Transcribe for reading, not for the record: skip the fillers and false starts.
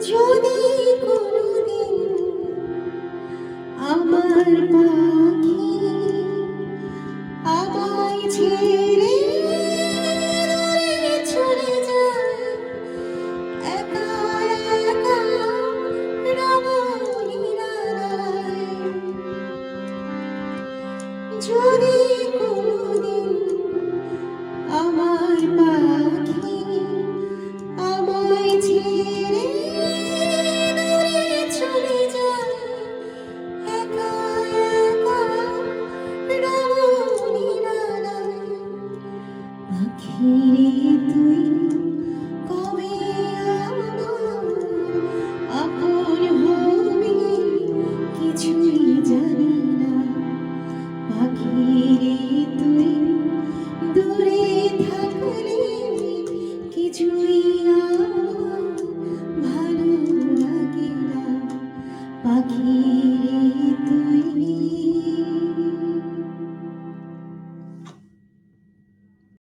যদি কোনোদিন আমার পাখি আমায় ছেড়ে দূরে চলে যায়, একা একা রব নিরালায়। যদি কোনোদিন আমার পাখি আমায় ছেড়ে দূরে চলে যায়, একা একা রব নিরালায়। পাখিরে তুই কবে আমার আপন হবি কিছুই জানি না। পাখিরে তুই দূরে থাকলে কিছুই আমার ভালো লাগে না। পাখি